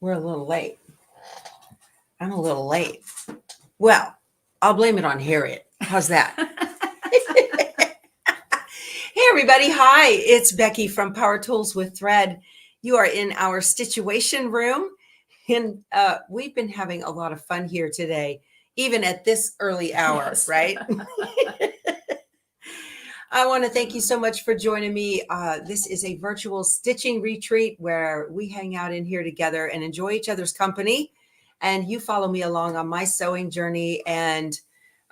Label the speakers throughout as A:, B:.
A: We're a little late. I'm a little late. Well, I'll blame it on Harriet. How's that? Hey, everybody. Hi, it's Becky from Power Tools with Thread. You are in our Stitchuation room, and we've been having a lot of fun here today, even at this early hour, yes. Right? I want to thank you so much for joining me. This is a virtual stitching retreat where we hang out in here together and enjoy each other's company. And you follow me along on my sewing journey. And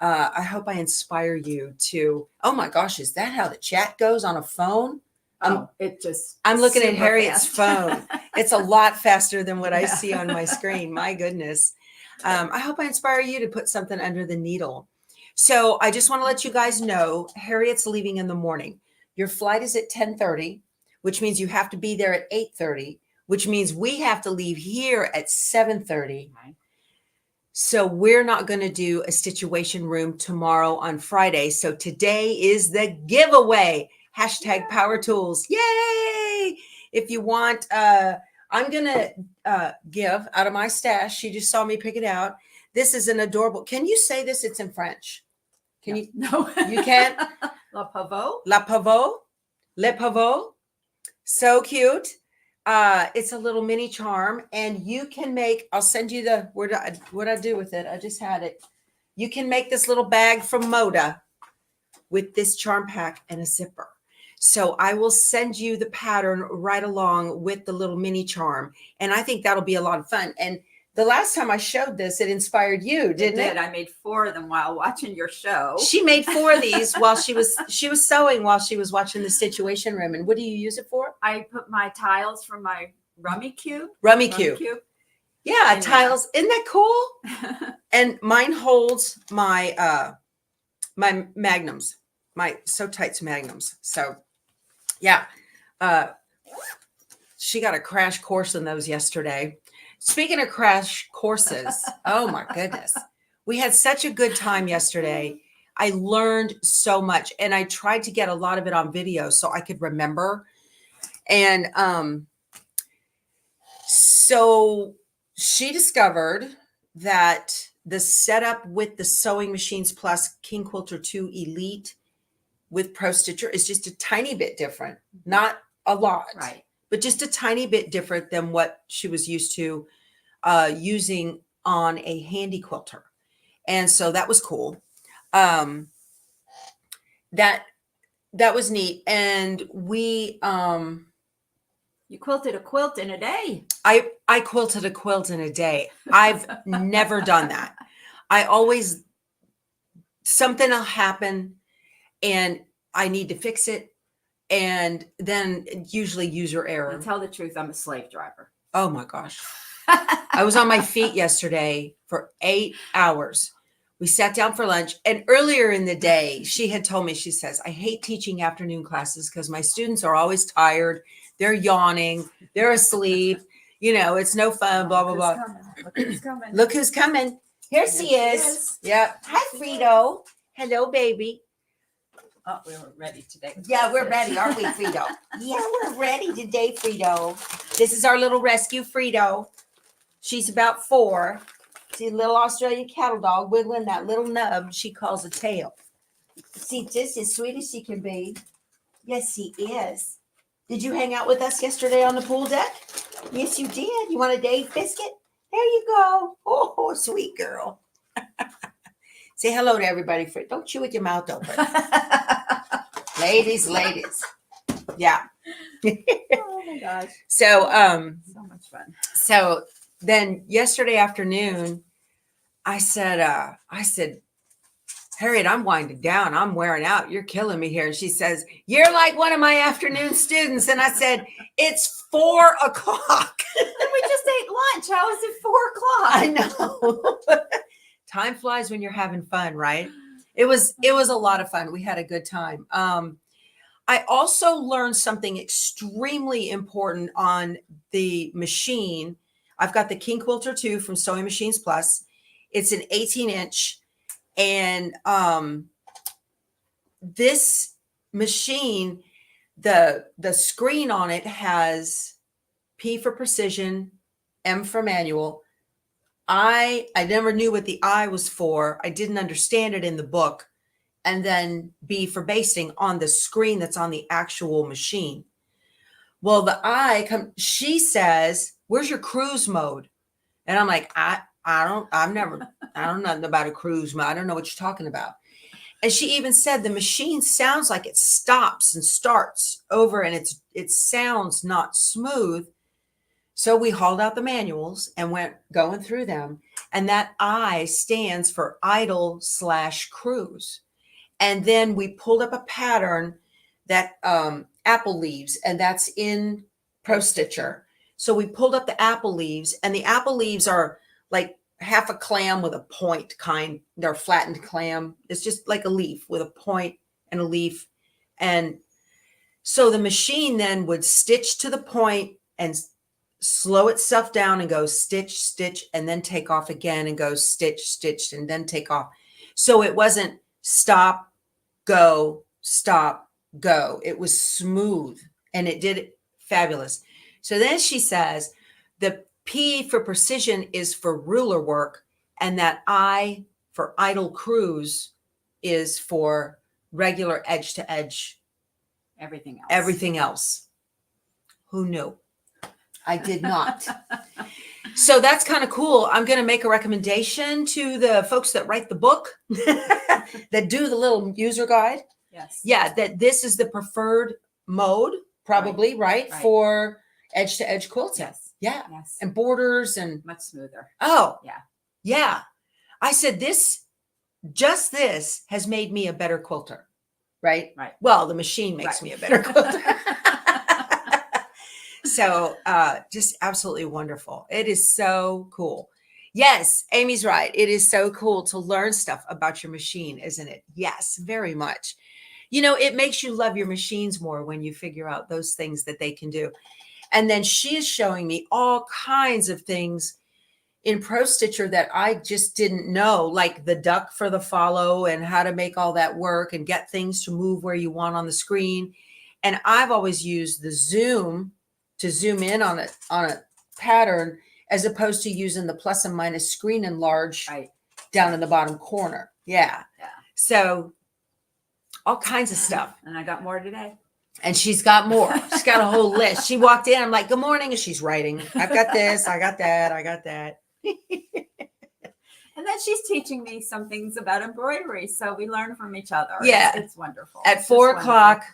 A: I hope I inspire you to, oh my gosh, is that how the chat goes on a phone?
B: I'm
A: looking at Harriet's phone. It's a lot faster than what I see on my screen. My goodness. I hope I inspire you to put something under the needle. So I just want to let you guys know, Harriet's leaving in the morning. Your flight is at 10:30, which means you have to be there at 8:30, which means we have to leave here at 7:30. Right. So we're not going to do a Stitchuation room tomorrow on Friday. So today is the giveaway. Hashtag Power Tools. Yay! If you want, I'm going to give out of my stash. She just saw me pick it out. This is an adorable. Can you say this? It's in French. Can you?
B: No,
A: you can't.
B: La pavot.
A: La pavot. Le pavot. So cute. It's a little mini charm, and you can make. I'll send you the what I do with it. I just had it. You can make this little bag from Moda with this charm pack and a zipper. So I will send you the pattern right along with the little mini charm, and I think that'll be a lot of fun. And the last time I showed this, it inspired you, didn't it?
B: I made 4 of them while watching your show.
A: She made 4 of these while she was sewing while she was watching the Stitchuation room. And what do you use it for?
B: I put my tiles from my Rummy Cube.
A: Rummy Cube. Yeah, tiles. Isn't that cool? And mine holds my my magnums, my So Tights magnums. So yeah, she got a crash course in those yesterday. Speaking of crash courses, oh my goodness. We had such a good time yesterday. I learned so much, and I tried to get a lot of it on video so I could remember. And so she discovered that the setup with the Sewing Machines Plus King Quilter 2 Elite with Prostitcher is just a tiny bit different. Not a lot.
B: Right. But
A: just a tiny bit different than what she was used to using on a handy quilter. And so that was cool. That was neat. And we
B: you quilted a quilt in a day.
A: I quilted a quilt in a day. I've never done that. I always, something will happen and I need to fix it. And then usually user error.
B: To tell the truth, I'm a slave driver.
A: Oh my gosh. I was on my feet yesterday for 8 hours. We sat down for lunch. And earlier in the day, she had told me, she says, I hate teaching afternoon classes because my students are always tired. They're yawning. They're asleep. You know, it's no fun, blah, blah, blah.
B: Look who's coming.
A: Look who's coming. Here she is. Yep. Hi, Frito. Hello, baby.
B: Oh, we were ready today.
A: Yeah, we're ready, aren't we, Frito? Yeah, we're ready today, Frito. This is our little rescue, Frito. She's about 4. She's a little Australian cattle dog wiggling that little nub she calls a tail. See, just as sweet as she can be. Yes, she is. Did you hang out with us yesterday on the pool deck? Yes, you did. You want a Dave biscuit? There you go. Oh, sweet girl. Say hello to everybody. Don't chew with your mouth open. Ladies. Yeah.
B: Oh my gosh.
A: So
B: much fun.
A: So then yesterday afternoon, I said, Harriet, I'm winding down. I'm wearing out. You're killing me here. And she says, you're like one of my afternoon students. And I said, it's 4 o'clock.
B: And we just ate lunch. How is it 4 o'clock?
A: I know. Time flies when you're having fun, right? It was a lot of fun. We had a good time. I also learned something extremely important on the machine. I've got the King Quilter 2 from Sewing Machines Plus. It's an 18-inch. And this machine, the screen on it has P for precision, M for manual. I never knew what the I was for. I didn't understand it in the book. And then B for basting on the screen that's on the actual machine. Well, she says, where's your cruise mode? And I'm like, I don't know nothing about a cruise mode. I don't know what you're talking about. And she even said the machine sounds like it stops and starts over, and it sounds not smooth. So we hauled out the manuals and went going through them. And that I stands for idle/cruise. And then we pulled up a pattern that apple leaves, and that's in Prostitcher. So we pulled up the apple leaves, and the apple leaves are like half a clam with a point kind. They're flattened clam. It's just like a leaf with a point and a leaf. And so the machine then would stitch to the point and slow itself down and go stitch, stitch, and then take off again and go stitch, stitch, and then take off. So it wasn't stop, go, stop, go. It was smooth, and it did it fabulous. So then she says the P for precision is for ruler work, and that I for idle cruise is for regular edge to edge.
B: Everything else.
A: Who knew? I did not. So that's kind of cool. I'm going to make a recommendation to the folks that write the book, that do the little user guide.
B: Yes.
A: Yeah, that this is the preferred mode, probably, right? For edge to edge quilting.
B: Yes.
A: Yeah.
B: Yes.
A: And borders and
B: Much smoother.
A: oh,
B: Yeah.
A: Yeah. I said this has made me a better quilter, right?
B: Right.
A: Well, the machine makes me a better quilter. So just absolutely wonderful. It is so cool. Yes, Amy's right. It is so cool to learn stuff about your machine, isn't it? Yes, very much. You know, it makes you love your machines more when you figure out those things that they can do. And then she is showing me all kinds of things in Prostitcher that I just didn't know, like the duck for the follow and how to make all that work and get things to move where you want on the screen. And I've always used the zoom to zoom in on a pattern, as opposed to using the plus and minus screen enlarge down in the bottom corner. Yeah. So all kinds of stuff.
B: And I got more today.
A: And she's got more. She's got a whole list. She walked in. I'm like, good morning. And she's writing. I've got this. I got that. I got that.
B: And then she's teaching me some things about embroidery. So we learn from each other.
A: Yeah.
B: It's wonderful.
A: At 4 o'clock.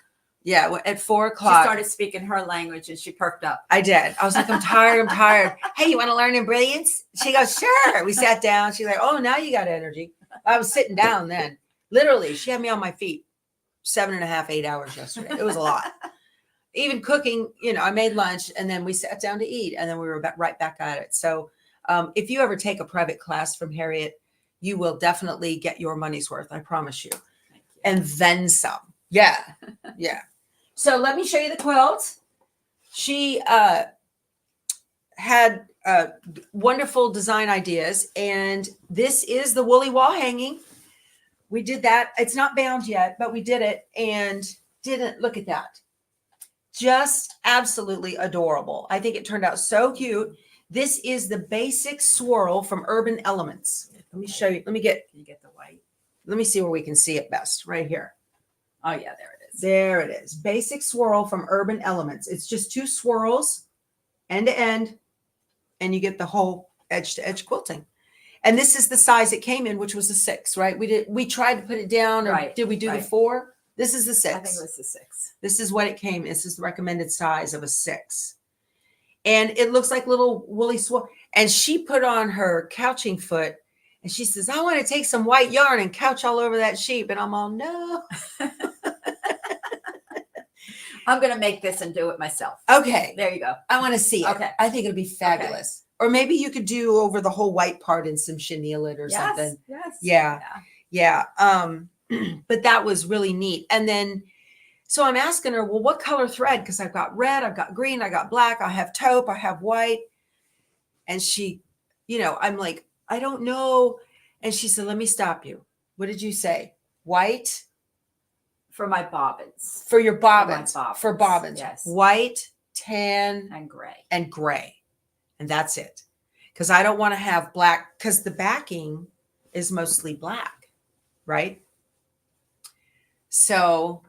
A: Yeah. At 4 o'clock.
B: She started speaking her language and she perked up.
A: I did. I was like, I'm tired. I'm tired. Hey, you want to learn in brilliance? She goes, sure. We sat down. She's like, oh, now you got energy. I was sitting down then. Literally, she had me on my feet 7.5, 8 hours yesterday. It was a lot. Even cooking, you know, I made lunch and then we sat down to eat and then we were right back at it. So if you ever take a private class from Harriet, you will definitely get your money's worth. I promise you. And then some. Yeah. Yeah. So let me show you the quilt. She had wonderful design ideas. And this is the woolly wall hanging. We did that. It's not bound yet, but we did it and didn't look at that. Just absolutely adorable. I think it turned out so cute. This is the basic swirl from Urban Elements. Let me show you. Can you get the white? Let me see where we can see it best. Right here.
B: Oh, yeah, there it is.
A: There it is. Basic swirl from Urban Elements. It's just 2 swirls, end to end, and you get the whole edge to edge quilting. And this is the size it came in, which was a 6, right? We tried to put it down. Or did we do the 4? This is the 6.
B: I think it was the 6.
A: This is what it came. This is the recommended size of a 6. And it looks like little woolly swirl. And she put on her couching foot and she says, I want to take some white yarn and couch all over that sheep. And I'm all, no.
B: I'm going to make this and do it myself.
A: Okay.
B: There you go.
A: I want to see it.
B: Okay.
A: I think it'll be fabulous. Okay. Or maybe you could do over the whole white part and some chenille it or something.
B: Yes.
A: Yeah. But that was really neat. And then, so I'm asking her, well, what color thread? Because I've got red, I've got green, I got black, I have taupe, I have white. And she, you know, I'm like, I don't know. And she said, let me stop you. What did you say? White?
B: For my bobbins.
A: For your bobbins.
B: For bobbins.
A: Yes.
B: White,
A: White, tan,
B: and gray.
A: And and that's it. Because I don't want to have black, because the backing is mostly black, right? So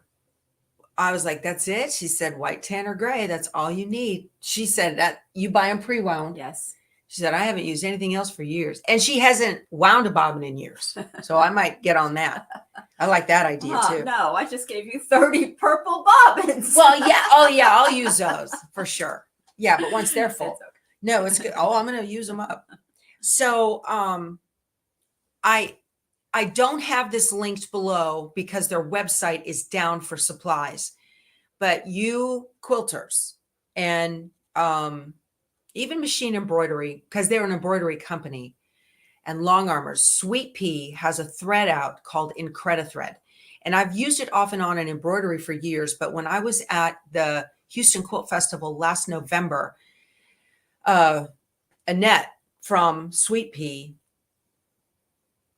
A: I was like, that's it. She said, white, tan, or gray. That's all you need. She said that you buy them pre-wound.
B: Yes.
A: She said, I haven't used anything else for years. And she hasn't wound a bobbin in years. So I might get on that. I like that idea too.
B: No, I just gave you 30 purple bobbins.
A: Well, yeah. Oh, yeah. I'll use those for sure. Yeah. But once they're full.
B: Okay.
A: No, it's good. Oh, I'm going to use them up. So I don't have this linked below because their website is down for supplies. But you quilters and even machine embroidery, because they're an embroidery company, and long armors, Sweet Pea has a thread out called Incredi-Thread. And I've used it off and on in embroidery for years. But when I was at the Houston Quilt Festival last November, Annette from Sweet Pea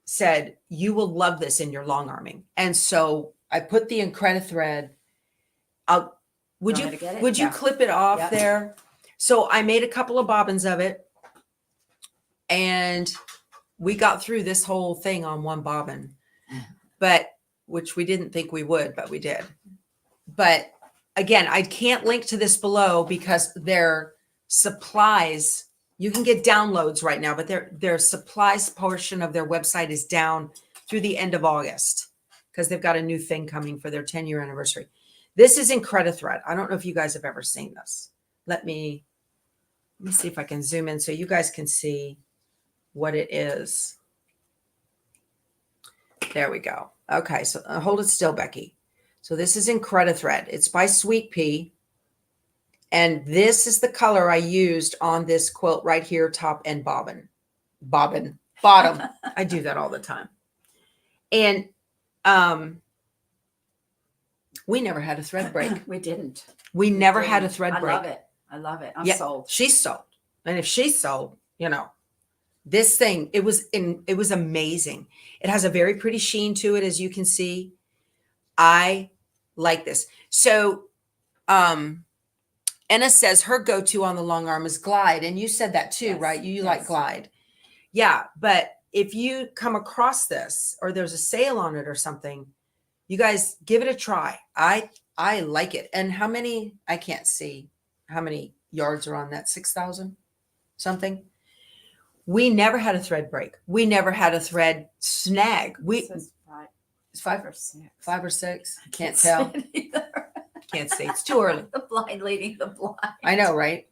A: said, you will love this in your long arming. And so I put the Incredi-Thread out. Would you clip it off there? So I made a couple of bobbins of it, and we got through this whole thing on one bobbin, but which we didn't think we would, but we did. But again, I can't link to this below because their supplies, you can get downloads right now, but their supplies portion of their website is down through the end of August because they've got a new thing coming for their 10-year anniversary. This is Incredi-Thread. I don't know if you guys have ever seen this. Let me see if I can zoom in so you guys can see what it is. There we go. Okay, so hold it still, Becky. So this is Incredi-Thread. It's by Sweet Pea. And this is the color I used on this quilt right here, top and bottom. I do that all the time. And we never had a thread break.
B: We didn't.
A: We never had a thread break.
B: I love it. I love it. I'm sold.
A: She's sold. And if she's sold, you know, this thing, it was amazing. It has a very pretty sheen to it, as you can see. I like this. So Enna says her go-to on the long arm is Glide. And you said that too, right? You like Glide. Yeah. But if you come across this or there's a sale on it or something, you guys give it a try. I like it. And how many, I can't see how many yards are on that, 6,000 something. We never had a thread break. We never had a thread snag. It's 5 or 6. 5 or 6. I can't tell. Can't see. It's too early.
B: The blind leading the blind.
A: I know, right?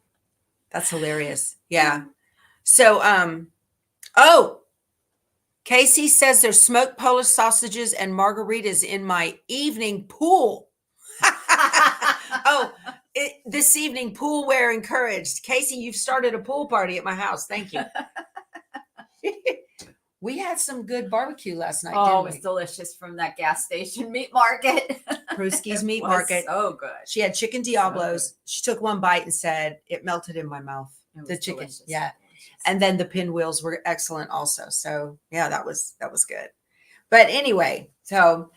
A: That's hilarious. Yeah. So, oh, Casey says there's smoked Polish sausages and margaritas in my evening pool. Oh, this evening pool wear encouraged. Casey, you've started a pool party at my house. Thank you. We had some good barbecue last night.
B: Oh, it was delicious from that gas station meat market.
A: Pruski's Meat Market.
B: So good.
A: She had chicken Diablos. So she took one bite and said it melted in my mouth. The chicken.
B: Delicious.
A: Yeah. And then the pinwheels were excellent also. So yeah, that was good. But anyway, so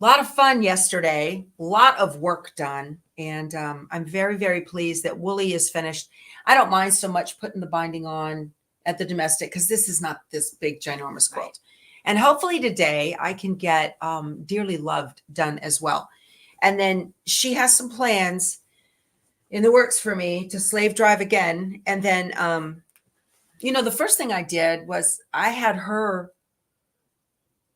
A: a lot of fun yesterday, a lot of work done. And I'm very, very pleased that Woolly is finished. I don't mind so much putting the binding on at the domestic because this is not this big, ginormous quilt. Right. And hopefully today I can get Dearly Loved done as well. And then she has some plans in the works for me to slave drive again. And then, you know, the first thing I did was I had her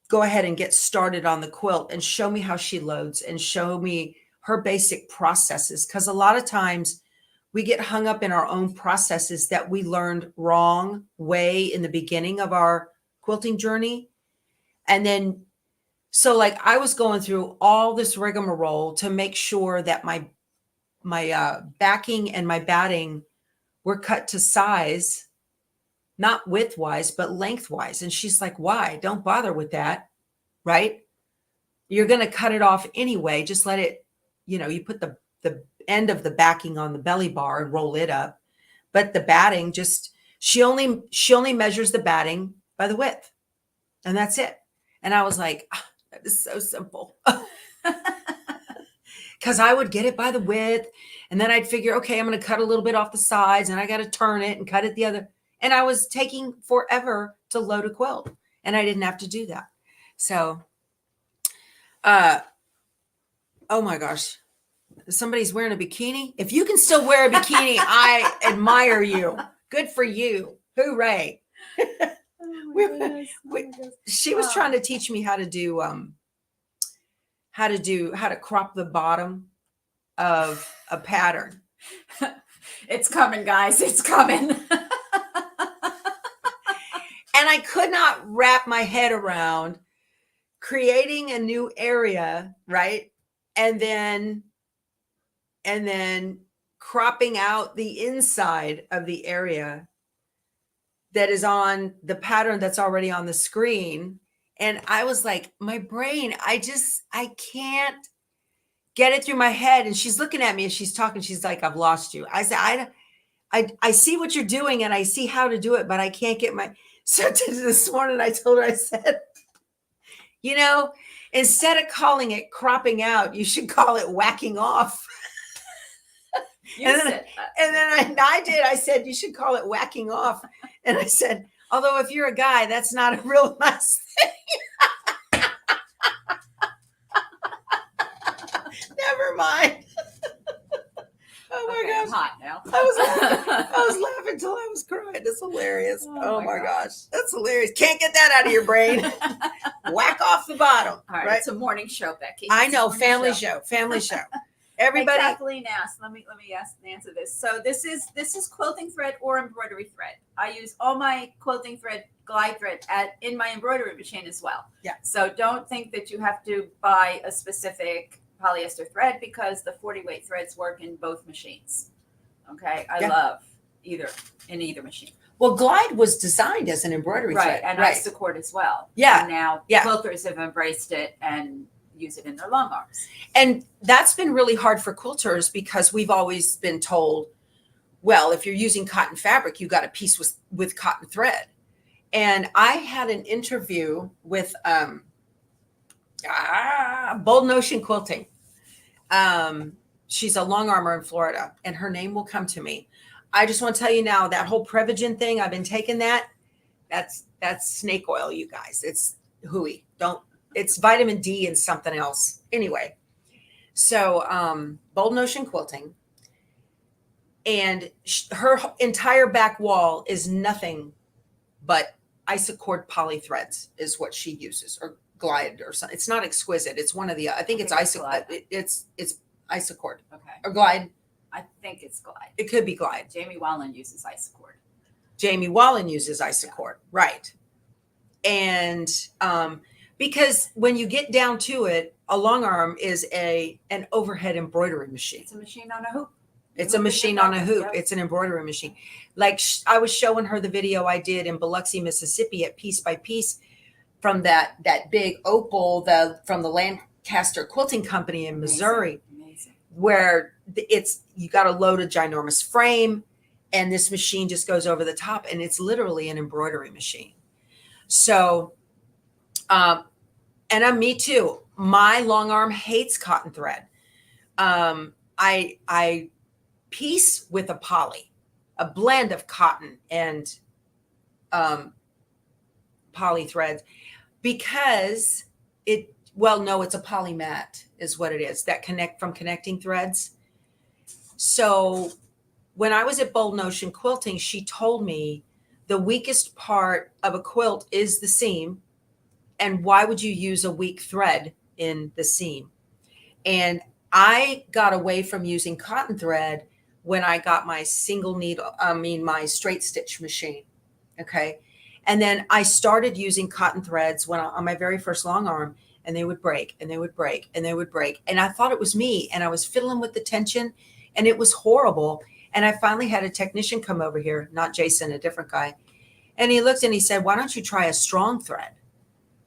A: go ahead and get started on the quilt and show me how she loads and show me her basic processes. Because a lot of times we get hung up in our own processes that we learned wrong way in the beginning of our quilting journey. And then, so like I was going through all this rigmarole to make sure that my backing and my batting were cut to size, not width-wise, but lengthwise. And she's like, why? Don't bother with that, right? You're going to cut it off anyway. Just let it, you know, you put the end of the backing on the belly bar and roll it up. But the batting just, she only measures the batting by the width. And that's it. And I was like, oh, that is so simple. because I would get it by the width, and then I'd figure, okay, I'm going to cut a little bit off the sides, and I got to turn it and cut it the other. And I was taking forever to load a quilt, and I didn't have to do that. So, oh my gosh, somebody's wearing a bikini. If you can still wear a bikini, I admire you. Good for you. Hooray. She was trying to teach me how to crop the bottom of a pattern.
B: It's coming, guys. It's coming.
A: And I could not wrap my head around creating a new area, right? And then cropping out the inside of the area that is on the pattern that's already on the screen. And I was like, my brain, I can't get it through my head. And she's looking at me as she's talking. She's like, I've lost you. I said, I see what you're doing and I see how to do it, but I can't get my, so this morning I told her, I said, you know, instead of calling it cropping out, you should call it whacking off. And then I did. I said, you should call it whacking off. And I said, although if you're a guy, that's not a real nice thing. Never mind. Oh my gosh.
B: I'm hot now.
A: I was laughing till I was crying. That's hilarious. Oh my gosh. That's hilarious. Can't get that out of your brain. Whack off the bottom.
B: All right. It's a morning show, Becky.
A: I know. Family show. Everybody.
B: Like Kathleen asked, let me answer this. So this is quilting thread or embroidery thread. I use all my quilting thread, glide thread in my embroidery machine as well.
A: Yeah. So
B: don't think that you have to buy a specific polyester thread because the 40 weight threads work in both machines. Okay. I love either machine.
A: Well, glide was designed as an embroidery thread.
B: And Isacord as well.
A: Yeah.
B: And now quilters have embraced it and use it in their long arms.
A: And that's been really hard for quilters because we've always been told, well, if you're using cotton fabric, you got a piece with cotton thread. And I had an interview with Bold Notion Quilting. She's a long armor in Florida, and her name will come to me. I just want to tell you now, that whole Prevagen thing, I've been taking that's snake oil, you guys. It's hooey. It's vitamin D and something else. Anyway, so Bold Notion Quilting, and her entire back wall is nothing but Isacord poly threads is what she uses, or glide or something. It's not exquisite. It's one of the, I think it's Isacord. It's Isacord.
B: Okay.
A: Or glide.
B: I think it's glide.
A: It could be glide.
B: Jamie Wallen uses Isacord.
A: Right. And because when you get down to it, a long arm is an overhead embroidery machine.
B: It's a machine on a hoop.
A: It's a machine on a hoop. Yep. It's an embroidery machine. Like I was showing her the video I did in Biloxi, Mississippi at Piece by Piece from that big opal from the Lancaster Quilting Company in Missouri.
B: Amazing.
A: Where you got to load a ginormous frame and this machine just goes over the top, and it's literally an embroidery machine. So, and me too. My long arm hates cotton thread. I piece with a blend of cotton and poly threads because it's a polymat is what it is, that connecting threads. So when I was at Bold Notion Quilting, she told me the weakest part of a quilt is the seam. And why would you use a weak thread in the seam? And I got away from using cotton thread when I got my my straight stitch machine. Okay. And then I started using cotton threads on my very first long arm, and they would break and they would break and they would break. And I thought it was me, and I was fiddling with the tension, and it was horrible. And I finally had a technician come over here, not Jason, a different guy. And he looked and he said, why don't you try a strong thread?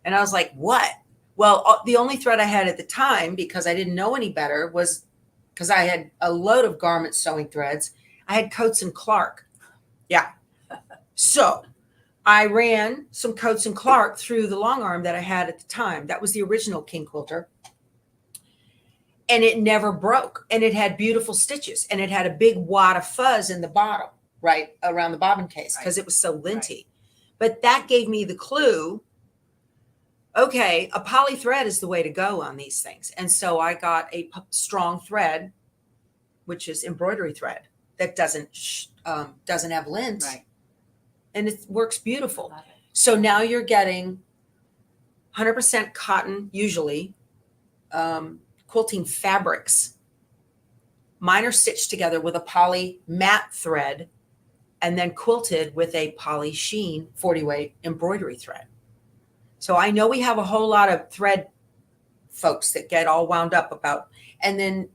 A: And I was like, what? Well, the only thread I had at the time, because I didn't know any better, was because I had a load of garment sewing threads. I had Coates and Clark. Yeah. So I ran some Coates and Clark through the long arm that I had at the time. That was the original King Quilter. and it never broke. And it had beautiful stitches, and it had a big wad of fuzz in the bottom, right around the bobbin case, because it was so linty. Right. But that gave me the clue. Okay, a poly thread is the way to go on these things. And so I got a strong thread, which is embroidery thread that doesn't have lint, right? And it works beautiful. So now you're getting 100% cotton, usually, quilting fabrics. Mine are stitched together with a poly matte thread and then quilted with a poly sheen 40-weight embroidery thread. So I know we have a whole lot of thread folks that get all wound up about, and then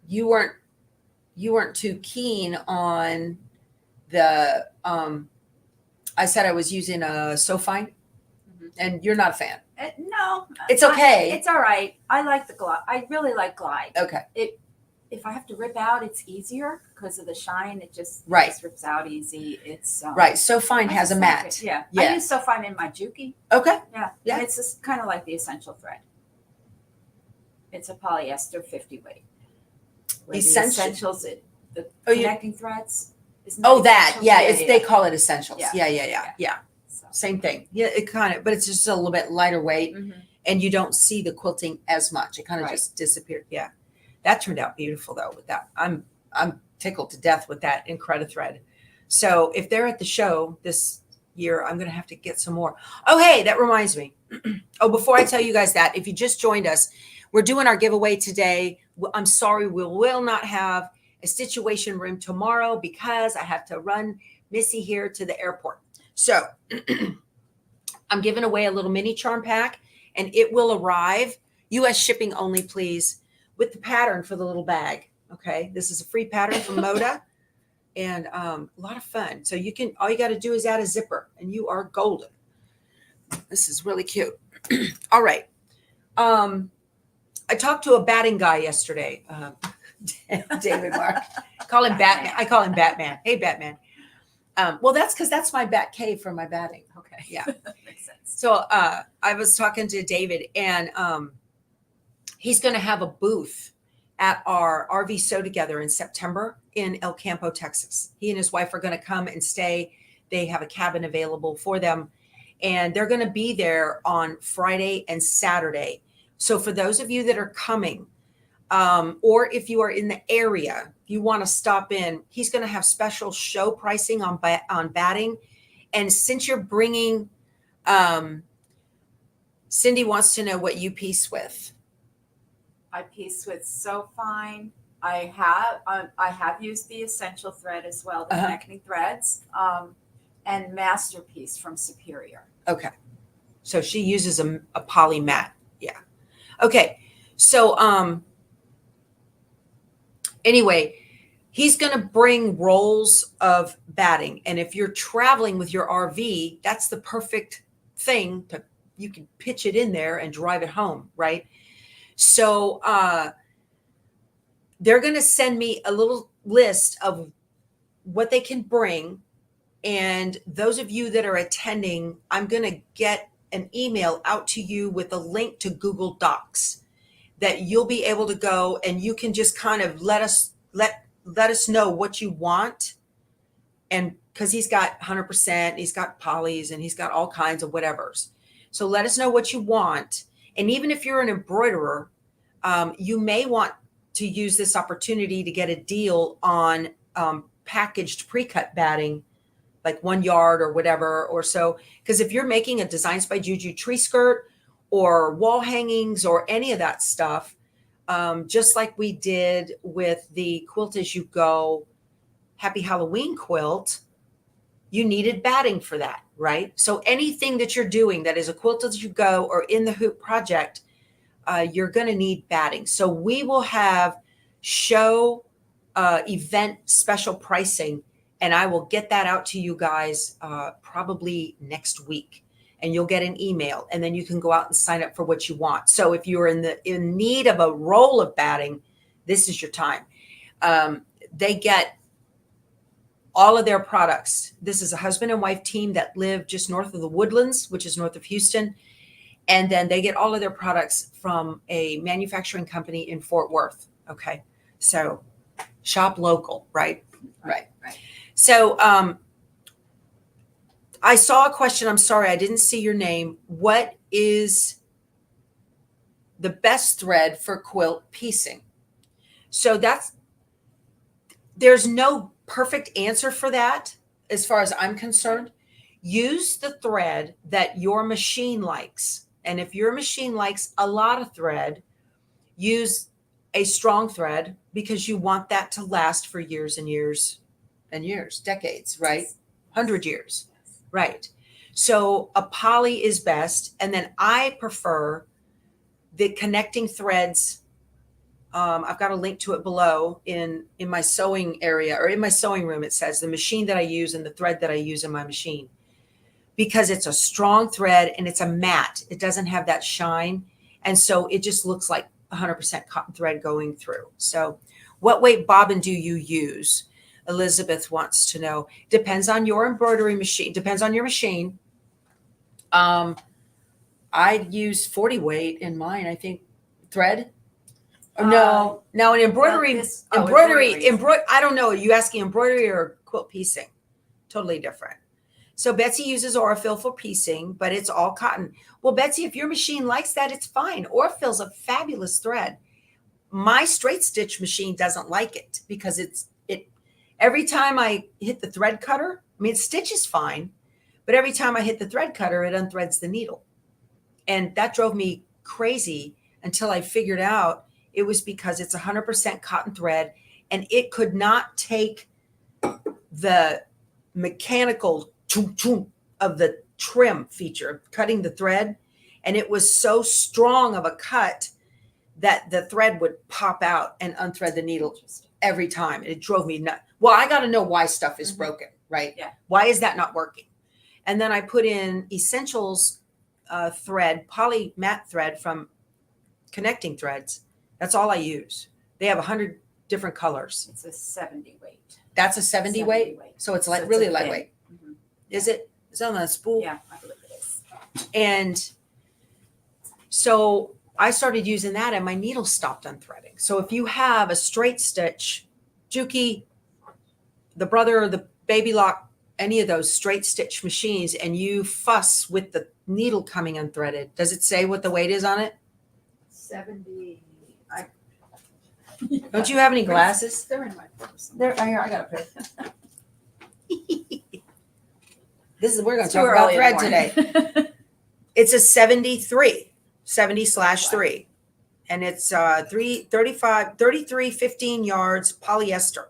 A: you weren't too keen on the, I said I was using a So Fine, and you're not a fan.
B: No,
A: it's okay.
B: It's all right. I like the glide. I really like glide.
A: Okay.
B: If I have to rip out, it's easier because of the shine. It just rips out easy. It's
A: right. So Fine has a mat.
B: Yeah. I use So Fine in my Juki.
A: Okay.
B: Yeah. And it's just kind of like the essential thread. It's a polyester 50-weight. Essentials, the connecting threads.
A: They call it essentials. Yeah. So. Same thing. Yeah, it kind of, but it's just a little bit lighter weight, and you don't see the quilting as much. It kind of just disappeared. Yeah. That turned out beautiful though. With that, I'm tickled to death with that Incredi thread. So if they're at the show this year, I'm going to have to get some more. Oh, hey, that reminds me. Before I tell you guys that, if you just joined us, we're doing our giveaway today. I'm sorry, we will not have a Stitchuation room tomorrow because I have to run Missy here to the airport. So I'm giving away a little mini charm pack, and it will arrive U.S. shipping only, please, with the pattern for the little bag. Okay, this is a free pattern from Moda, and a lot of fun. So all you got to do is add a zipper, and you are golden. This is really cute. All right. I talked to a batting guy yesterday, David Mark. Call him Batman. I call him Batman. Hey, Batman. Well, that's because that's my bat cave for my batting. Okay, yeah, makes sense. So I was talking to David, and he's going to have a booth at our RV Sew Together in September in El Campo, Texas. He and his wife are going to come and stay. They have a cabin available for them, and they're going to be there on Friday and Saturday. So for those of you that are coming, or if you are in the area, you want to stop in, he's going to have special show pricing on batting. And since you're bringing, Cindy wants to know what you piece with.
B: I piece with So Fine. I have used the essential thread as well, the connecting threads, and Masterpiece from Superior.
A: Okay. So she uses a poly mat. Yeah. Okay. So, anyway, he's going to bring rolls of batting. And if you're traveling with your RV, that's the perfect thing you can pitch it in there and drive it home. Right. So, they're going to send me a little list of what they can bring. And those of you that are attending, I'm going to get an email out to you with a link to Google Docs that you'll be able to go, and you can just kind of let us know what you want. And because he's got 100%, he's got polys, and he's got all kinds of whatevers. So let us know what you want. And even if you're an embroiderer, you may want to use this opportunity to get a deal on packaged pre-cut batting, like 1 yard or whatever or so. Because if you're making a Designs by Juju tree skirt or wall hangings or any of that stuff, just like we did with the Quilt As You Go Happy Halloween quilt, you needed batting for that, right? So anything that you're doing that is a Quilt As You Go or in the Hoop project, you're going to need batting. So we will have show event special pricing, and I will get that out to you guys probably next week, and you'll get an email, and then you can go out and sign up for what you want. So if you're in need of a roll of batting, this is your time. They get all of their products. This is a husband and wife team that live just north of the Woodlands, which is north of Houston. And then they get all of their products from a manufacturing company in Fort Worth. Okay. So shop local, right? Right. So I saw a question. I'm sorry, I didn't see your name. What is the best thread for quilt piecing? So there's no perfect answer for that as far as I'm concerned. Use the thread that your machine likes. And if your machine likes a lot of thread, use a strong thread because you want that to last for years and years and years, decades, right? 100 years, right? So a poly is best. And then I prefer the connecting threads. I've got a link to it below in my sewing area, or in my sewing room. It says the machine that I use and the thread that I use in my machine, because it's a strong thread and it's a matte. It doesn't have that shine. And so it just looks like 100% cotton thread going through. So what weight bobbin do you use? Elizabeth wants to know. Depends on your embroidery machine. Depends on your machine. I use 40 weight in mine, I think, thread. Or no, now in embroidery, I don't know. Are you asking embroidery or quilt piecing? Totally different. So Betsy uses Aurifil for piecing, but it's all cotton. Well, Betsy, if your machine likes that, it's fine. Aurifil's a fabulous thread. My straight stitch machine doesn't like it because every time I hit the thread cutter, I mean, stitch is fine, but every time I hit the thread cutter, it unthreads the needle. And that drove me crazy until I figured out it was because it's 100% cotton thread and it could not take the mechanical of the trim feature, cutting the thread. And it was so strong of a cut that the thread would pop out and unthread the needle every time. It drove me nuts. Well, I got to know why stuff is broken, right?
B: Yeah.
A: Why is that not working? And then I put in Essentials thread, poly matte thread from Connecting Threads. That's all I use. They have 100 different colors.
B: It's a 70 weight.
A: That's a 70 weight? So it's like really lightweight.
B: Mm-hmm.
A: Is it? Is it on a spool?
B: Yeah, I believe it is.
A: And so I started using that and my needle stopped unthreading. So if you have a straight stitch, Juki, the Brother, or the Baby Lock, any of those straight stitch machines, and you fuss with the needle coming unthreaded, does it say what the weight is on it?
B: 70.
A: Don't you have any glasses?
B: They're in my purse.
A: Here, I got a pair. We're going to
B: Too
A: talk about
B: early in
A: thread
B: the
A: today.
B: morning.
A: It's a 70/3, and it's 33 yards polyester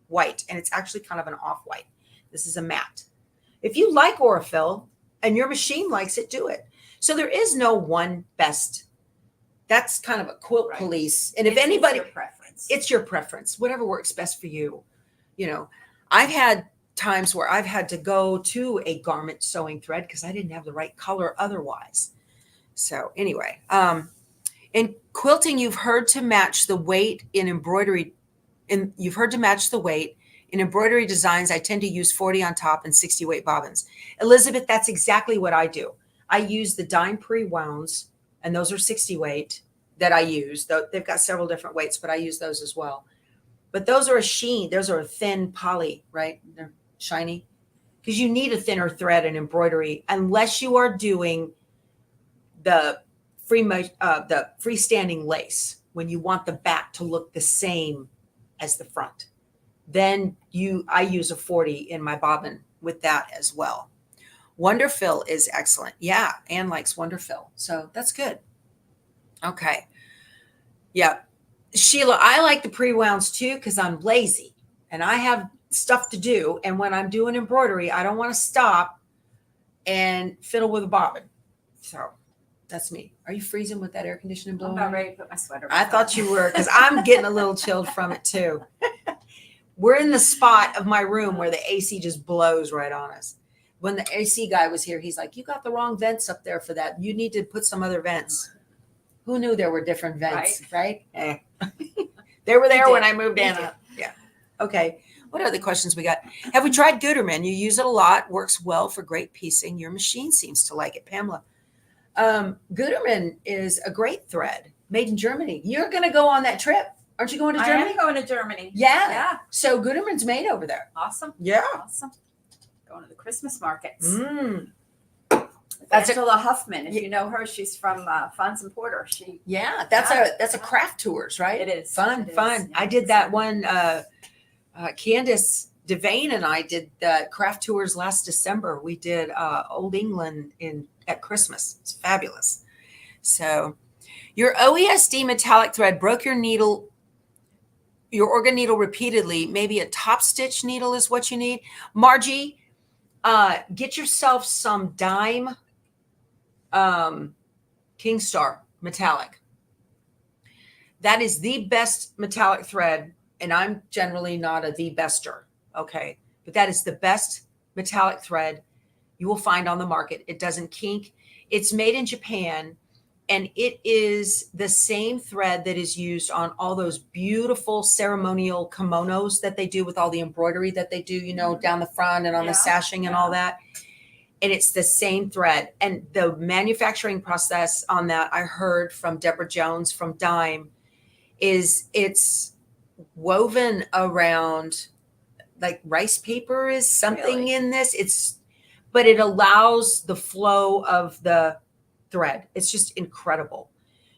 A: white, and it's actually kind of an off-white. This is a matte. If you like Aurifil and your machine likes it, do it. So there is no one best. That's kind of a quilt police. And if anybody, it's your preference, whatever works best for you. You know, I've had times where I've had to go to a garment sewing thread because I didn't have the right color otherwise. So anyway, in quilting, you've heard to match the weight in embroidery. You've heard to match the weight in embroidery designs. I tend to use 40 on top and 60 weight bobbins. Elizabeth, that's exactly what I do. I use the dime pre-wounds, and those are 60 weight that I use. They've got several different weights, but I use those as well. But those are a sheen. Those are a thin poly, right? They're shiny because you need a thinner thread in embroidery unless you are doing the freestanding lace when you want the back to look the same as the front. Then I use a 40 in my bobbin with that as well. Wonderfill is excellent. Yeah, Anne likes Wonderfill. So that's good. Okay. Yeah. Sheila, I like the pre-wounds too because I'm lazy and I have stuff to do. And when I'm doing embroidery, I don't want to stop and fiddle with a bobbin. So that's me. Are you freezing with that air conditioning blowing?
B: I'm about ready to put my sweater on.
A: I thought you were because I'm getting a little chilled from it too. We're in the spot of my room where the AC just blows right on us. When the AC guy was here, he's like, you got the wrong vents up there for that. You need to put some other vents. Who knew there were different vents, right? They were there when I moved in. Yeah. Okay. What other questions we got? Have we tried Gutermann? You use it a lot. Works well for great piecing. Your machine seems to like it. Pamela. Gutermann is a great thread made in Germany. You're going to go on that trip. Aren't you going to
B: I
A: Germany?
B: am going to Germany.
A: Yeah.
B: Yeah.
A: So Gutermann's made over there.
B: Awesome.
A: Yeah.
B: Awesome. Going to the Christmas markets.
A: Mm.
B: That's Angela Huffman. If you know her, she's from Fons and Porter.
A: That's a craft tours, right?
B: It is
A: fun.
B: Yeah,
A: I did that one. Candace Devane and I did the craft tours last December. We did Old England at Christmas. It's fabulous. So your OESD metallic thread broke your organ needle repeatedly. Maybe a top stitch needle is what you need. Margie, get yourself some dime Kingstar metallic. That is the best metallic thread, and I'm generally not the bester, okay? But that is the best metallic thread you will find on the market. It doesn't kink. It's made in Japan, and it is the same thread that is used on all those beautiful ceremonial kimonos that they do with all the embroidery that they do, you know, down the front and on the sashing and all that. And it's the same thread. And the manufacturing process on that, I heard from Deborah Jones from Dime, is it's woven around like rice paper is something in this. But it allows the flow of the thread. It's just incredible.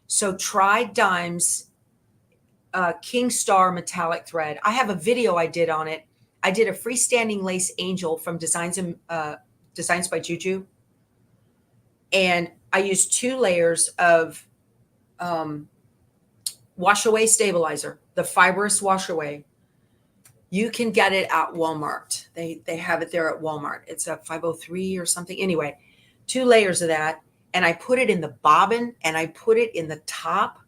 A: So try Dime's Kingstar metallic thread. I have a video I did on it. I did a freestanding lace angel from Designs by Juju. And I used 2 layers of wash away stabilizer, the fibrous wash away. You can get it at Walmart. They have it there at Walmart. It's a 503 or something. Anyway, 2 layers of that. And I put it in the bobbin and I put it in the top.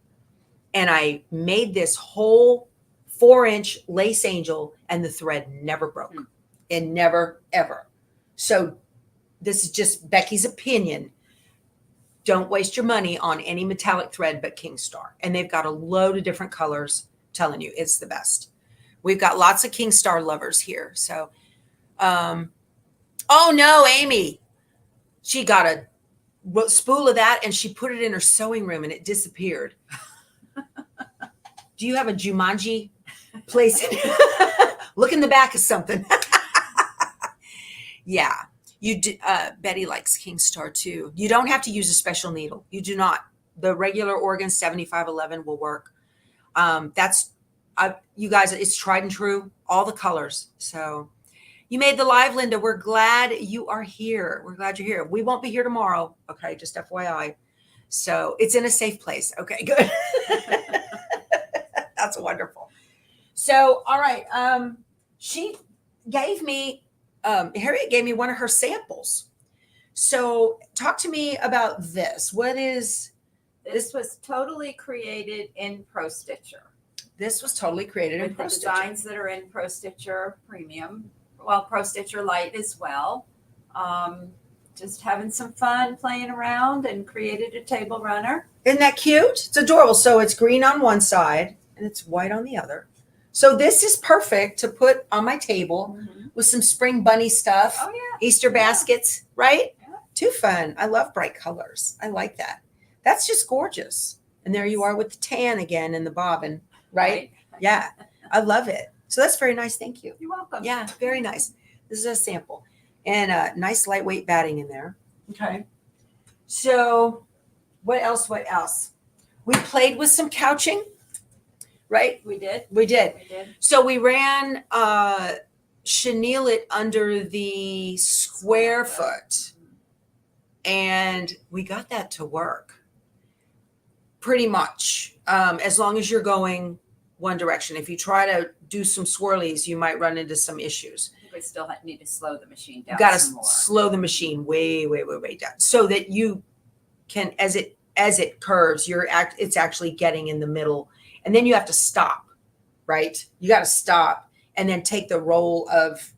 A: And I made this whole 4-inch lace angel, and the thread never broke. It never, ever. So this is just Becky's opinion. Don't waste your money on any metallic thread but Kingstar. And they've got a load of different colors. I'm telling you, it's the best. We've got lots of Kingstar lovers here. So, oh no, Amy. She got a spool of that and she put it in her sewing room and it disappeared. Do you have a Jumanji place? Look in the back of something. Yeah. You do, Betty likes Kingstar too. You don't have to use a special needle. You do not. The regular Oregon 7511 will work. You guys, it's tried and true, all the colors. So you made the live, Linda. We're glad you are here. We're glad you're here. We won't be here tomorrow. Okay, just FYI. So it's in a safe place. Okay, good. That's wonderful. So, all right. She gave me, Harriet gave me one of her samples. So talk to me about this. What is
B: this? Was totally created in Prostitcher.
A: This was totally created in
B: With the
A: Prostitcher.
B: designs that are in Prostitcher Premium. Well, Prostitcher Light as well. Just having some fun playing around and created a table runner.
A: Isn't that cute? It's adorable. So it's green on one side and it's white on the other. So this is perfect to put on my table with some spring bunny stuff.
B: Oh, yeah.
A: Easter baskets, right?
B: Yeah.
A: Too fun. I love bright colors. I like that. That's just gorgeous. And there you are with the tan again and the bobbin, right? Yeah. I love it. So that's very nice. Thank you.
B: You're welcome.
A: Yeah, very nice. This is a sample. And a nice lightweight batting in there. Okay. So what else? We played with some couching, right?
B: We did.
A: We did.
B: We did.
A: So we ran chenille it under the square foot. And we got that to work pretty much. As long as you're going one direction. If you try to do some swirlies, you might run into some issues.
B: We still need to slow the machine down.
A: You got to
B: some more.
A: slow the machine way down so that you can, as it curves, it's actually getting in the middle, and then you have to stop, right? You got to stop and then take the roll of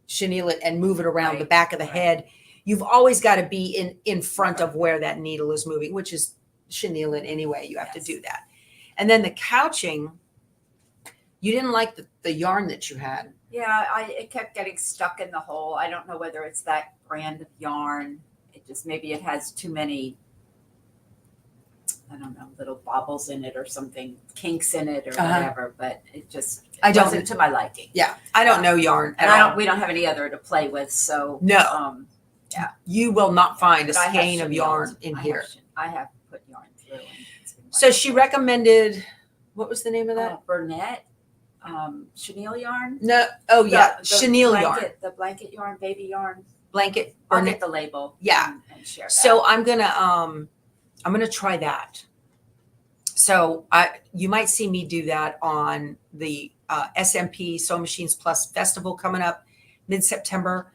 A: chenille it and move it around the back of the head. You've always got to be in front of where that needle is moving, which is chenille it anyway. You have to do that. And then the couching, you didn't like the yarn that you had.
B: Yeah, it kept getting stuck in the hole. I don't know whether it's that brand of yarn. Maybe it has too many I don't know, little bobbles in it or something, kinks in it or
A: Uh-huh.
B: whatever, but it just
A: I don't-
B: wasn't to my liking.
A: Yeah, I don't know yarn
B: And
A: at
B: I
A: all.
B: don't, we don't have any other to play with, so.
A: No. You will not find a
B: But I have
A: skein of
B: chenilled.
A: yarn in here.
B: I have put yarn through. And it's been
A: So she recommended, what was the name of that?
B: Burnett, chenille yarn.
A: No, oh yeah,
B: The
A: chenille
B: blanket,
A: yarn,
B: the blanket yarn, baby yarn.
A: blanket.
B: I'll
A: Burnett.
B: get the label.
A: Yeah.
B: And share that.
A: So I'm gonna try that. So you might see me do that on the SMP Sew Machines Plus Festival coming up mid-September.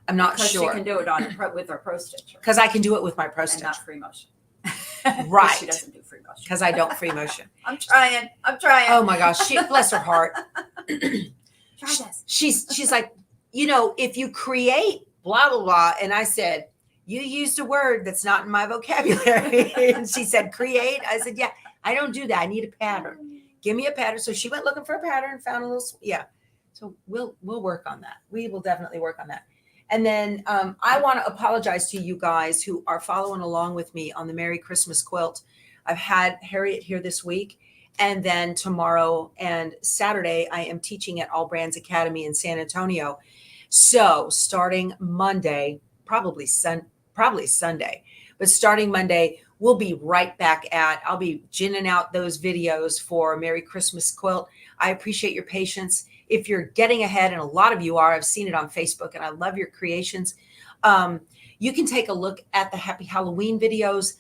A: I'm not
B: because
A: sure.
B: she can do it on with her Prostitcher.
A: Because I can do it with my
B: And
A: Prostitcher.
B: not free motion.
A: Right.
B: She doesn't do free motion.
A: Because I don't free motion.
B: I'm trying.
A: Oh my gosh, bless her heart.
B: Try this.
A: She's like, if you create blah blah blah, and I said, you used a word that's not in my vocabulary, and she said create. I said, yeah, I don't do that. I need a pattern. Give me a pattern. So she went looking for a pattern, found a little, yeah. So we'll work on that. We will definitely work on that. And then I want to apologize to you guys who are following along with me on the Merry Christmas quilt. I've had Harriet here this week, and then tomorrow and Saturday I am teaching at All Brands Academy in San Antonio. So starting Monday, probably Sunday, but starting Monday, we'll be right back I'll be ginning out those videos for Merry Christmas quilt. I appreciate your patience. If you're getting ahead, and a lot of you are, I've seen it on Facebook, and I love your creations. You can take a look at the Happy Halloween videos.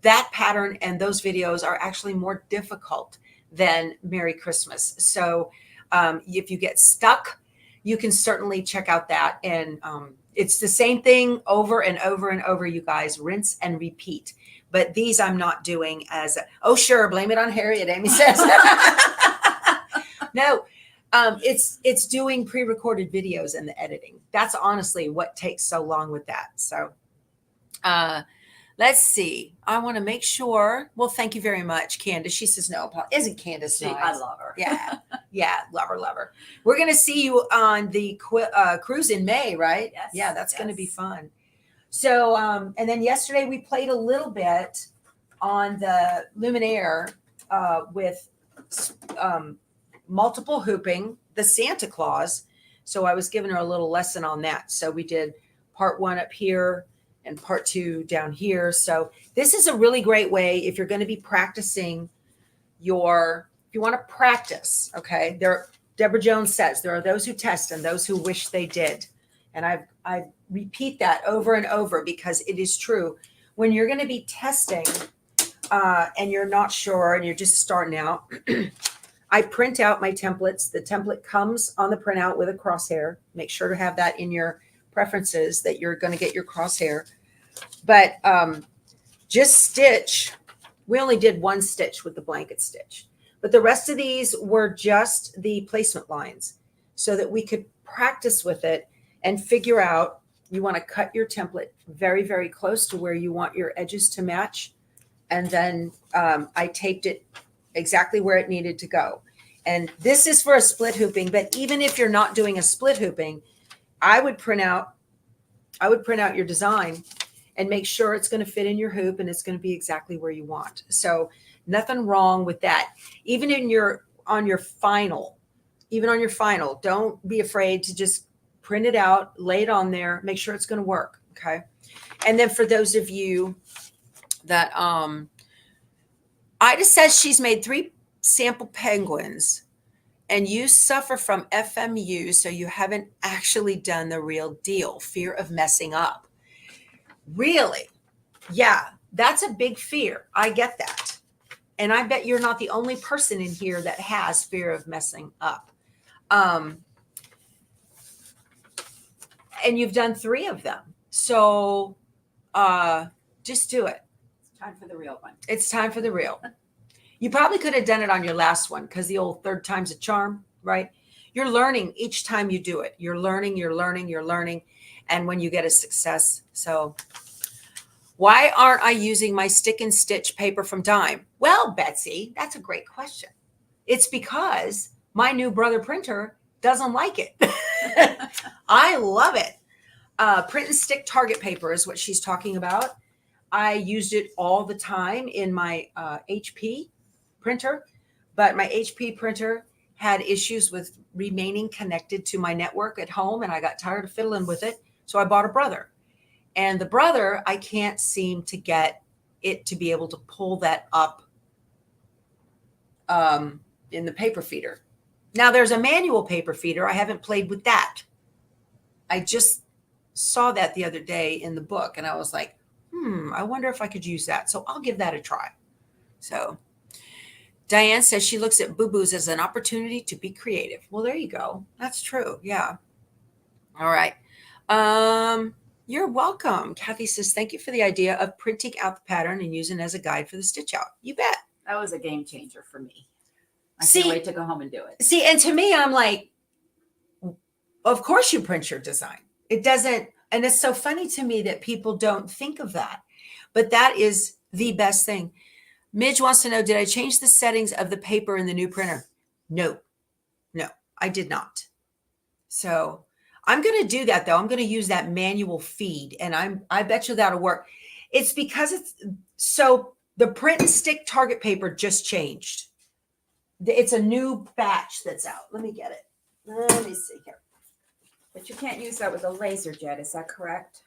A: That pattern and those videos are actually more difficult than Merry Christmas. So if you get stuck, you can certainly check out that. And it's the same thing over and over and over, you guys, rinse and repeat. But these I'm not doing oh, sure, blame it on Harriet, Amy says. No. It's doing pre-recorded videos and the editing. That's honestly what takes so long with that. So let's see. I want to make sure. Well, thank you very much, Candace. She says no. Isn't Candace nice?
B: I love her.
A: Yeah. Yeah. Love her. We're going to see you on the cruise in May, right?
B: Yes.
A: Yeah, that's going to be fun. So, and then yesterday we played a little bit on the Luminaire with multiple hooping, the Santa Claus. So I was giving her a little lesson on that. So we did part 1 up here and part 2 down here. So this is a really great way if you're going to be practicing if you want to practice, okay? Deborah Jones says there are those who test and those who wish they did. And I repeat that over and over because it is true. When you're going to be testing and you're not sure and you're just starting out, I print out my templates. The template comes on the printout with a crosshair. Make sure to have that in your preferences that you're going to get your crosshair. But just stitch. We only did 1 stitch with the blanket stitch. But the rest of these were just the placement lines so that we could practice with it and figure out, you want to cut your template very, very close to where you want your edges to match. And then I taped it exactly where it needed to go. And this is for a split hooping, but even if you're not doing a split hooping, I would print out your design and make sure it's going to fit in your hoop and it's going to be exactly where you want. So nothing wrong with that. Even on your final, don't be afraid to just print it out, lay it on there, make sure it's going to work. Okay. And then for those of you that, Ida says she's made 3 sample penguins and you suffer from FMU, so you haven't actually done the real deal. Fear of messing up. Really? Yeah, that's a big fear. I get that. And I bet you're not the only person in here that has fear of messing up. And you've done 3 of them. So just do it.
B: Time for the real one.
A: It's time for the real. You probably could have done it on your last one because the old 3rd time's a charm, right? You're learning each time you do it. You're learning. And when you get a success. So why aren't I using my stick and stitch paper from Dime? Well, Betsy, that's a great question. It's because my new brother printer doesn't like it. I love it. Print and stick Target paper is what she's talking about. I used it all the time in my HP printer, but my HP printer had issues with remaining connected to my network at home, and I got tired of fiddling with it. So I bought a Brother. And the Brother, I can't seem to get it to be able to pull that up in the paper feeder. Now there's a manual paper feeder. I haven't played with that. I just saw that the other day in the book, and I was like, I wonder if I could use that. So I'll give that a try. So Diane says she looks at boo-boos as an opportunity to be creative. Well, there you go. That's true. Yeah. All right. You're welcome. Kathy says, thank you for the idea of printing out the pattern and using it as a guide for the stitch out. You bet.
B: That was a game changer for me. I can't wait to go home and do it.
A: See, and to me, I'm like, of course you print your design. It doesn't, and it's so funny to me that people don't think of that, but that is the best thing. Midge wants to know, did I change the settings of the paper in the new printer? No, I did not. So I'm going to do that though. I'm going to use that manual feed, and I bet you that'll work. It's because so the print and stick target paper just changed. It's a new batch that's out. Let me get it. Let me see here.
B: But you can't use that with a laser jet, is that correct?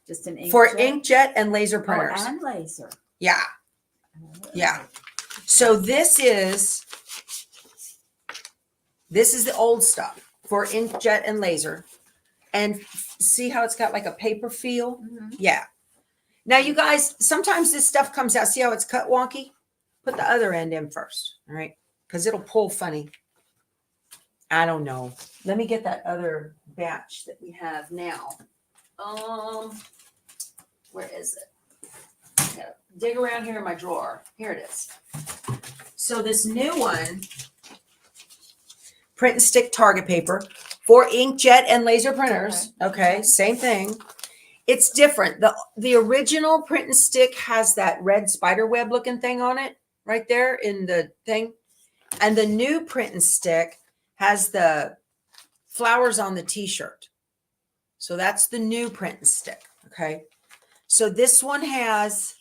B: Just an inkjet?
A: For inkjet and laser printers.
B: Oh, and laser.
A: Yeah. Yeah. So this is the old stuff for inkjet and laser. And see how it's got like a paper feel?
B: Mm-hmm.
A: Yeah. Now you guys, sometimes this stuff comes out. See how it's cut wonky? Put the other end in first. All right. Because it'll pull funny. I don't know. Let me get that other batch that we have now. Where is it? I gotta dig around here in my drawer. Here it is. So this new one, print and stick target paper for inkjet and laser printers. Okay, same thing. It's different. The original print and stick has that red spider web looking thing on it right there in the thing. And the new print and stick has the flowers on the t-shirt. So that's the new print and stick. Okay. So this one has,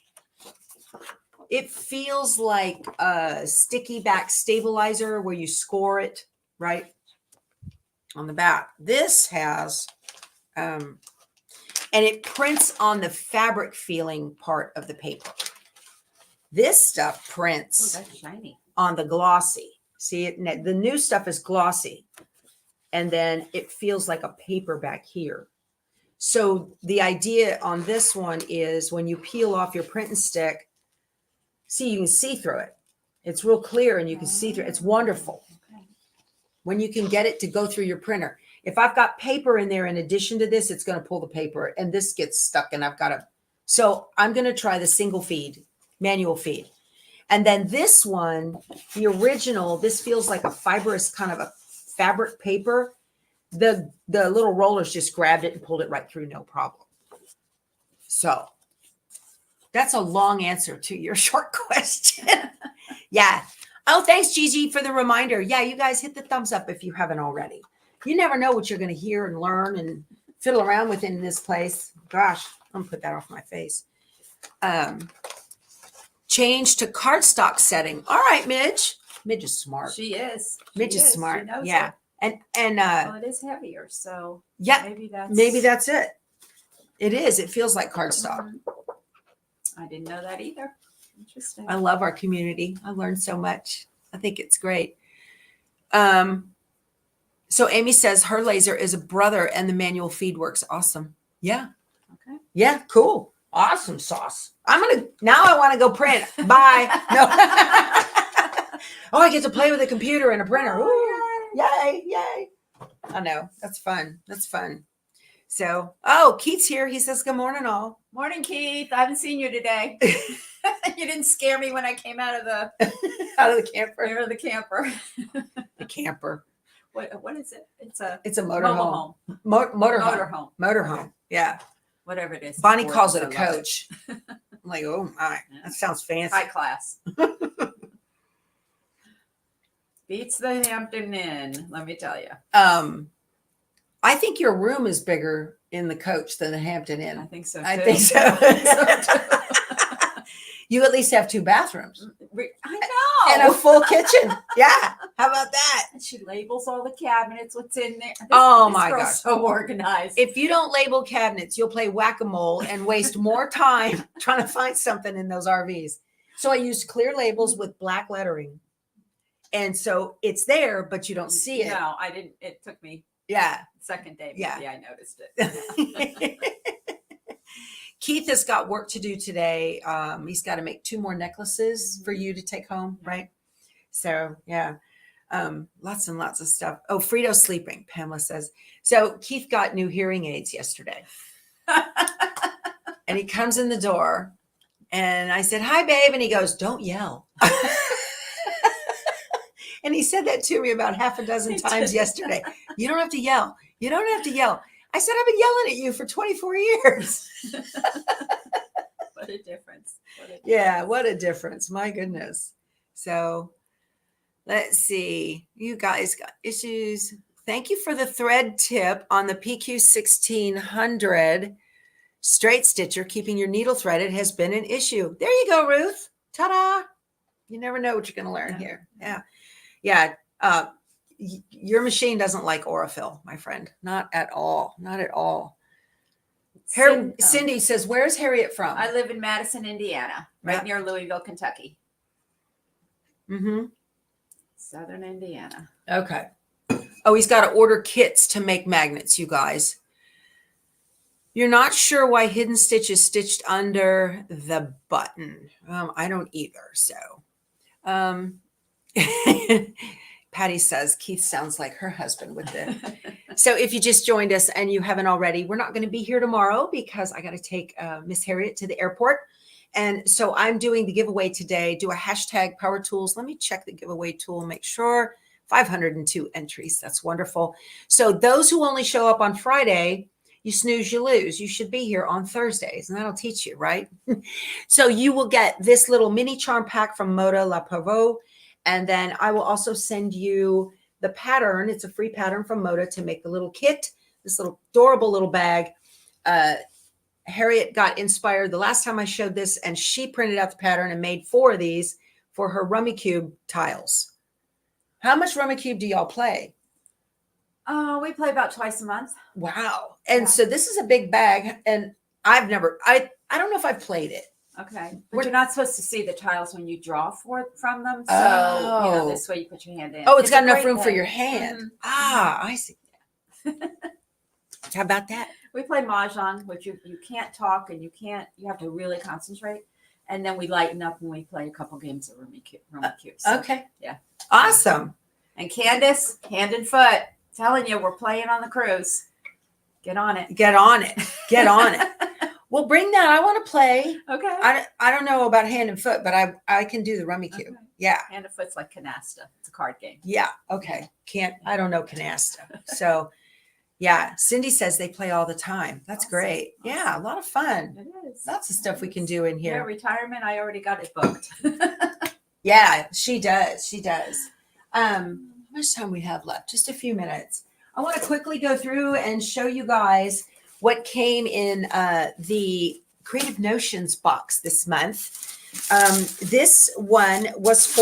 A: it feels like a sticky back stabilizer where you score it right on the back. This has, and it prints on the fabric feeling part of the paper. This stuff prints
B: that's shiny.
A: On the glossy. See it? The new stuff is glossy, and then it feels like a paper back here. So the idea on this one is when you peel off your print and stick, see, you can see through it. It's real clear and you can see through it. It's wonderful.
B: Okay.
A: When you can get it to go through your printer. If I've got paper in there in addition to this, it's going to pull the paper, and this gets stuck, and I've got to. So I'm going to try the single feed, manual feed. And then this one, the original, this feels like a fibrous kind of a fabric paper. The little rollers just grabbed it and pulled it right through, no problem. So that's a long answer to your short question. Yeah. Oh, thanks, Gigi, for the reminder. Yeah, you guys hit the thumbs up if you haven't already. You never know what you're going to hear and learn and fiddle around with in this place. Gosh, I'm going to put that off my face. Change to cardstock setting. All right, Midge. Midge is smart.
B: She is.
A: Midge is smart.
B: She knows
A: Yeah.
B: it.
A: And
B: well, it is heavier, so
A: yeah,
B: maybe that's
A: it. It is. It feels like cardstock.
B: I didn't know that either. Interesting.
A: I love our community. I learned so much. I think it's great. So Amy says her laser is a Brother and the manual feed works awesome. Yeah.
B: Okay.
A: Yeah, cool. Awesome sauce. Now I want to go print. Bye. No. Oh, I get to play with a computer and a printer. Ooh, yay. I know. That's fun. So, Keith's here. He says, good morning, all.
B: Morning, Keith. I haven't seen you today. You didn't scare me when I came out of the
A: camper.
B: Out of the camper.
A: The camper.
B: What is it? It's a
A: motorhome.
B: Motorhome.
A: Motorhome. Yeah.
B: Whatever it is.
A: Bonnie calls it a coach. I'm like, oh my, that sounds fancy.
B: High class. Beats the Hampton Inn, let me tell you.
A: I think your room is bigger in the coach than the Hampton Inn.
B: I think so.
A: I
B: too.
A: think so.
B: I think so too.
A: You at least have 2 bathrooms
B: I know.
A: and a full kitchen. Yeah. How about that?
B: And she labels all the cabinets, what's in there.
A: Oh
B: This
A: my
B: girl's
A: gosh.
B: so organized.
A: If you don't label cabinets, you'll play whack-a-mole and waste more time trying to find something in those RVs. So I used clear labels with black lettering. And so it's there, but you don't see it.
B: No, I didn't. It took me
A: Yeah.
B: second day.
A: Yeah.
B: Yeah, I noticed it.
A: Keith has got work to do today. He's got to make 2 more necklaces for you to take home, right? So yeah, lots and lots of stuff. Oh, Frito's sleeping, Pamela says. So Keith got new hearing aids yesterday. And he comes in the door and I said, "Hi, babe." And he goes, "Don't yell." And he said that to me about half a dozen times yesterday. "You don't have to yell. You don't have to yell." I said, "I've been yelling at you for 24 years.
B: What a difference. What a difference.
A: Yeah, what a difference. My goodness. So let's see. You guys got issues. Thank you for the thread tip on the PQ 1600 straight stitcher. Keeping your needle threaded has been an issue. There you go, Ruth. Ta-da. You never know what you're going to learn here. Yeah. Yeah. Your machine doesn't like Aurifil, my friend. Not at all. Not at all. Cindy says, "Where's Harriet from?"
B: I live in Madison, Indiana, right
A: Yep.
B: near Louisville, Kentucky.
A: Mm-hmm.
B: Southern Indiana.
A: Okay. Oh, he's got to order kits to make magnets, you guys. You're not sure why Hidden Stitch is stitched under the button. I don't either. So, Patty says Keith sounds like her husband with the. So if you just joined us and you haven't already, we're not going to be here tomorrow because I got to take Miss Harriet to the airport. And so I'm doing the giveaway today. Do a hashtag Power Tools. Let me check the giveaway tool, make sure. 502 entries. That's wonderful. So those who only show up on Friday, you snooze, you lose. You should be here on Thursdays, and that'll teach you, right? So you will get this little mini charm pack from Moda La Pavot. And then I will also send you the pattern. It's a free pattern from Moda to make the little kit, this little adorable little bag. Harriet got inspired the last time I showed this, and she printed out the pattern and made 4 of these for her Rummy Cube tiles. How much Rummy Cube do y'all play?
B: We play about twice a month.
A: Wow. And
B: Yeah.
A: so this is a big bag, and I don't know if I've played it.
B: Okay. But you're not supposed to see the tiles when you draw from them. So, this way you put your hand in.
A: Oh, it's got
B: a
A: enough
B: great
A: room for
B: bag.
A: your hand.
B: Mhm.
A: Ah, I see. How about that?
B: We play Mahjong, which you can't talk and you have to really concentrate. And then we lighten up when we play a couple games of Rummy Cube. So,
A: Okay.
B: yeah.
A: Awesome.
B: And Candace, hand and foot, telling you we're playing on the cruise. Get on it.
A: Get on it. Get on it. Well, bring that. I want to play.
B: Okay.
A: I don't know about hand and foot, but I can do the Rummy Cube.
B: Okay.
A: Yeah.
B: Hand and foot's like canasta. It's a card game.
A: Yeah. Okay. I don't know canasta. So yeah. Cindy says they play all the time. That's
B: Awesome.
A: Great.
B: Awesome.
A: Yeah. A lot of fun.
B: It is.
A: Lots of stuff we can do in
B: Yeah,
A: here.
B: retirement. I already got it booked.
A: Yeah, she does. She does. How much time we have left? Just a few minutes. I want to quickly go through and show you guys what came in the Creative Notions box this month. This one was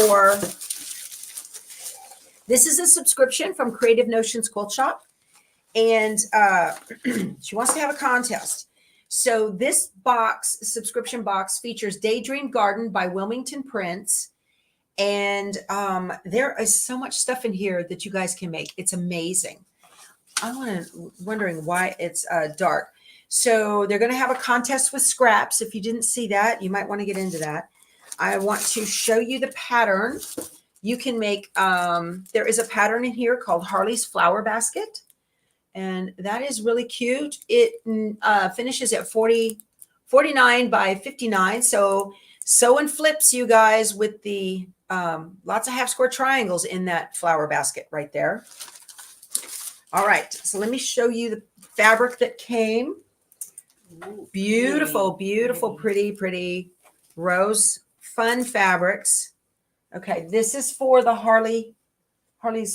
A: this is a subscription from Creative Notions Quilt Shop. And she wants to have a contest. So this subscription box features Daydream Garden by Wilmington Prince. And there is so much stuff in here that you guys can make. It's amazing. I'm wondering why it's dark. So they're going to have a contest with scraps. If you didn't see that, you might want to get into that. I want to show you the pattern. You can make, there is a pattern in here called Harley's Flower Basket. And that is really cute. It finishes at 49 by 59. So sew and flips, you guys, with the lots of half square triangles in that flower basket right there. All right, so let me show you the fabric that came.
B: Ooh,
A: Beautiful, beautiful, pretty rose, fun fabrics. Okay, this is for the Harley's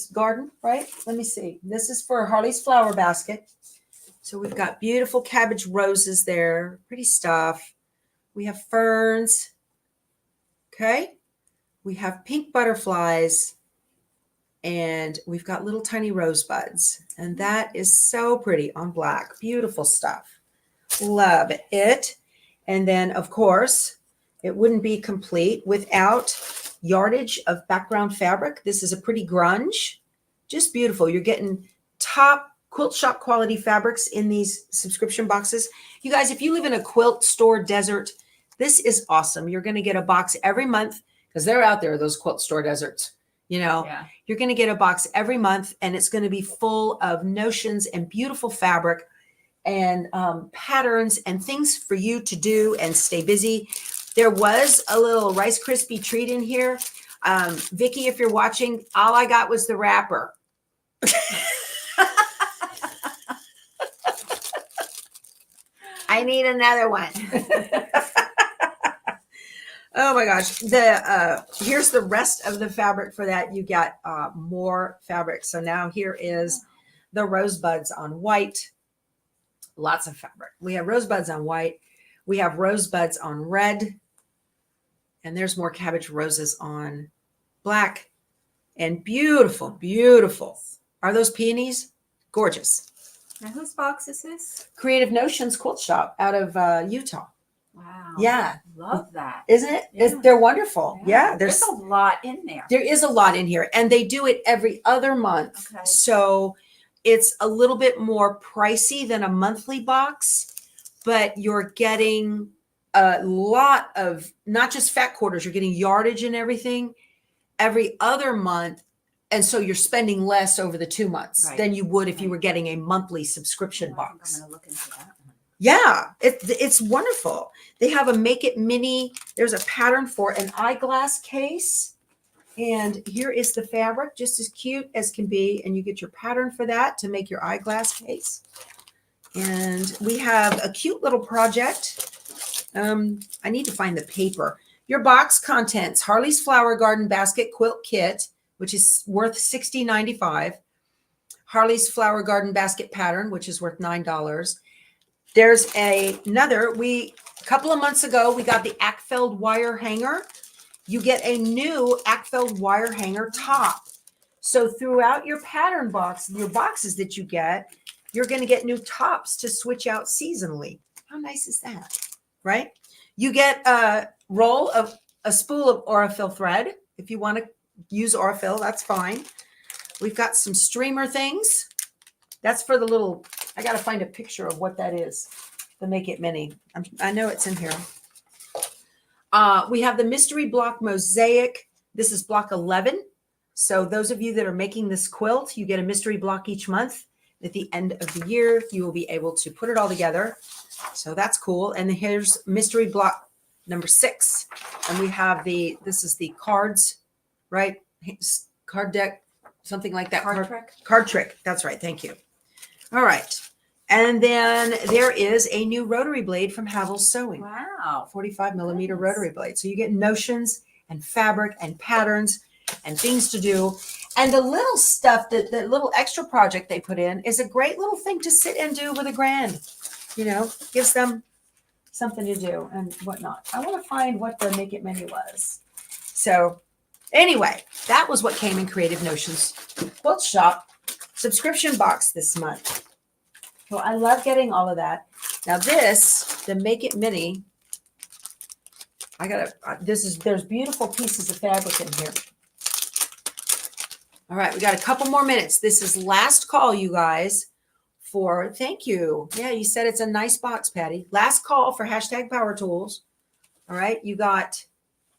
A: garden, right? Let me see. This is for Harley's flower basket. So we've got beautiful cabbage roses there. Pretty stuff. We have ferns. Okay. We have pink butterflies. And we've got little tiny rosebuds. And that is so pretty on black. Beautiful stuff. Love it. And then, of course, it wouldn't be complete without yardage of background fabric. This is a pretty grunge. Just beautiful. You're getting top quilt shop quality fabrics in these subscription boxes. You guys, if you live in a quilt store desert, this is awesome. You're going to get a box every month because they're out there, those quilt store deserts. You know, you're going to get a box every month, and it's going to be full of notions and beautiful fabric and patterns and things for you to do and stay busy. There was a little Rice Krispie treat in here. Vicki, if you're watching, all I got was the wrapper. I need another one. Oh my gosh. Here's the rest of the fabric for that. You got more fabric. So now here is the rosebuds on white. Lots of fabric. We have rosebuds on white. We have rosebuds on red. And there's more cabbage roses on black. And beautiful, beautiful. Are those peonies? Gorgeous.
B: Now, whose box is this?
A: Creative Notions Quilt Shop out of Utah.
B: Wow.
A: Yeah.
B: Love that.
A: Isn't it?
B: Yeah.
A: They're wonderful. Yeah.
B: There's a lot in there.
A: There is a lot in here. And they do it every other month.
B: Okay.
A: So it's a little bit more pricey than a monthly box, but you're getting a lot of, not just fat quarters, you're getting yardage and everything every other month. And so you're spending less over the 2 months than you would if you were getting a monthly subscription box.
B: I'm going to look into that one.
A: Yeah, it's wonderful. They have a Make It Mini. There's a pattern for an eyeglass case. And here is the fabric, just as cute as can be. And you get your pattern for that to make your eyeglass case. And we have a cute little project. I need to find the paper. Your box contents, Harley's Flower Garden Basket Quilt Kit, which is worth $60.95. Harley's Flower Garden Basket Pattern, which is worth $9. There's another, a couple of months ago, we got the Ackfeld wire hanger. You get a new Ackfeld wire hanger top. So throughout your pattern box, your boxes that you get, you're going to get new tops to switch out seasonally. How nice is that? Right? You get a spool of Aurifil thread. If you want to use Aurifil, that's fine. We've got some streamer things. That's for the little, I got to find a picture of what that is. The Make It Mini. I know it's in here. We have the Mystery Block Mosaic. This is block 11. So those of you that are making this quilt, you get a mystery block each month. At the end of the year, you will be able to put it all together. So that's cool. And here's mystery block number 6. And we have this is the cards, right? Card deck, something like that.
B: Card trick.
A: Card trick. That's right. Thank you. All right. And then there is a new rotary blade from Havel's Sewing.
B: Wow.
A: 45 millimeter rotary blade. So you get notions and fabric and patterns and things to do. And the little stuff, the little extra project they put in is a great little thing to sit and do with a grand. You know, gives them something to do and whatnot. I want to find what the Make It Mini was. So anyway, that was what came in Creative Notions Quilt Shop subscription box this month. So I love getting all of that. Now this, the Make It Mini, there's beautiful pieces of fabric in here. All right, we got a couple more minutes. This is last call, you guys, thank you. Yeah, you said it's a nice box, Patty. Last call for #PowerTools. All right, you got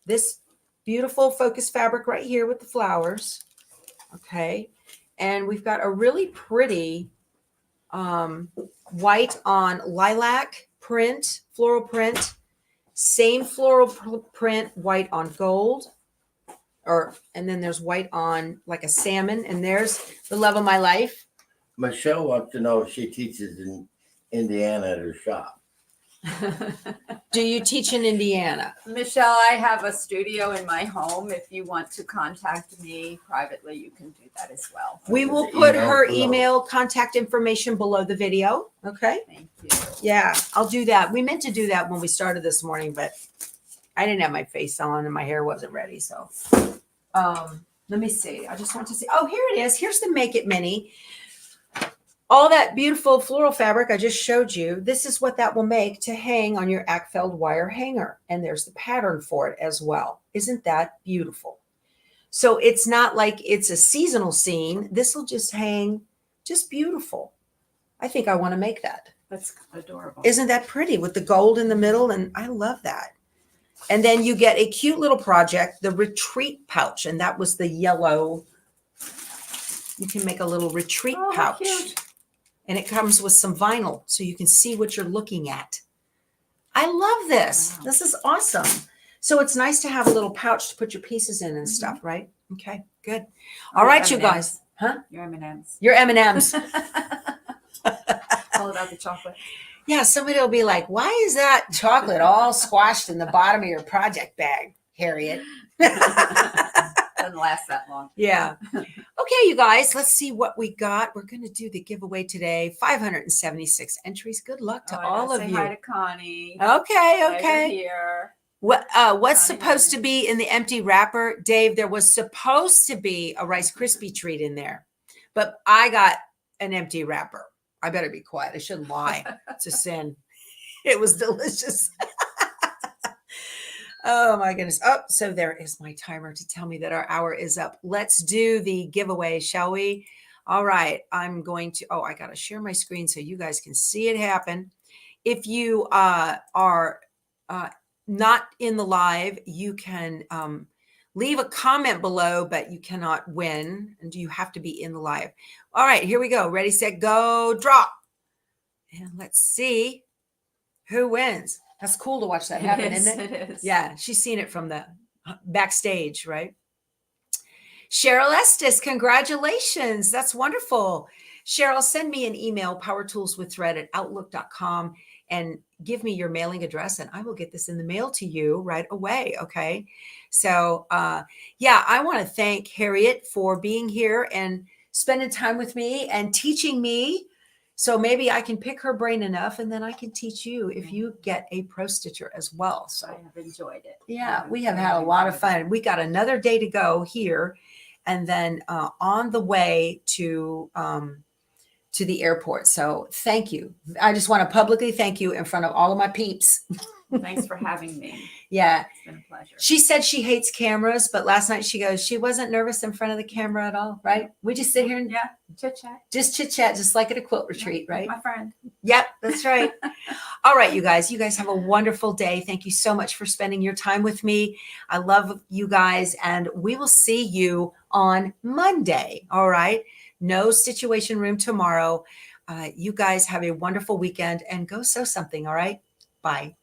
A: this beautiful focus fabric right here with the flowers. Okay, and we've got a really pretty white on lilac print, floral print, same floral print, white on gold. And then there's white on like a salmon, and there's the Love of My Life.
C: Michelle wants to know if she teaches in Indiana at her shop.
A: Do you teach in Indiana?
B: Michelle, I have a studio in my home. If you want to contact me privately, you can do that as well.
A: We will
C: The
A: put
C: email
A: her
C: below.
A: email contact information below the video. Okay.
B: Thank you.
A: Yeah, I'll do that. We meant to do that when we started this morning, but I didn't have my face on and my hair wasn't ready. So let me see. I just want to see. Oh, here it is. Here's the Make It Mini. All that beautiful floral fabric I just showed you. This is what that will make to hang on your Ackfeld wire hanger. And there's the pattern for it as well. Isn't that beautiful? So it's not like it's a seasonal scene. This will just hang just beautiful. I think I want to make that.
B: That's adorable.
A: Isn't that pretty with the gold in the middle? And I love that. And then you get a cute little project, the retreat pouch. And that was the yellow. You can make a little retreat
B: Oh, how
A: pouch.
B: cute.
A: And it comes with some vinyl so you can see what you're looking at. I love this.
B: Wow.
A: This is awesome. So it's nice to have a little pouch to put your pieces in and stuff, right? Okay, good. All right, you guys. Huh?
B: Your M&Ms.
A: Your M&Ms.
B: All about the chocolate.
A: Yeah, somebody will be like, why is that chocolate all squashed in the bottom of your project bag, Harriet?
B: Doesn't last that long.
A: Yeah. Okay, you guys, let's see what we got. We're going to do the giveaway today. 576 entries. Good luck to
B: I
A: all
B: gotta
A: of
B: say
A: you.
B: hi to Connie.
A: Okay,
B: Glad you're
A: okay.
B: here.
A: What's
B: Connie
A: supposed to be in the empty wrapper? Dave, there was supposed to be a Rice Krispie treat in there, but I got an empty wrapper. I better be quiet. I shouldn't lie. It's a sin. It was delicious. Oh my goodness. Oh, so there is my timer to tell me that our hour is up. Let's do the giveaway, shall we? All right. I'm going to, I got to share my screen so you guys can see it happen. If you are not in the live, you can leave a comment below, but you cannot win. And you have to be in the live. All right, here we go. Ready, set, go, draw. And let's see who wins. That's cool to watch that happen, isn't it?
B: It is.
A: Yeah, she's seen it from the backstage, right? Cheryl Estes, congratulations. That's wonderful. Cheryl, send me an email, powertoolswiththread@outlook.com, and give me your mailing address, and I will get this in the mail to you right away, okay? So, yeah, I want to thank Harriet for being here and spending time with me and teaching me. So maybe I can pick her brain enough, and then I can teach you if you get a Prostitcher as well. So
B: I have enjoyed it.
A: yeah, we have had a lot of fun. We got another day to go here, and then on the way to the airport. So thank you. I just want to publicly thank you in front of all of my peeps.
B: Thanks for having me.
A: Yeah.
B: It's been a pleasure.
A: She said she hates cameras, but last night she goes, she wasn't nervous in front of the camera at all, right? We just sit here and
B: Yeah, chit chat.
A: just chit chat, just like at a quilt retreat, right?
B: My friend.
A: Yep, that's right. All right, you guys have a wonderful day. Thank you so much for spending your time with me. I love you guys, and we will see you on Monday. All right. No Stitchuation room tomorrow. You guys have a wonderful weekend and go sew something. All right. Bye.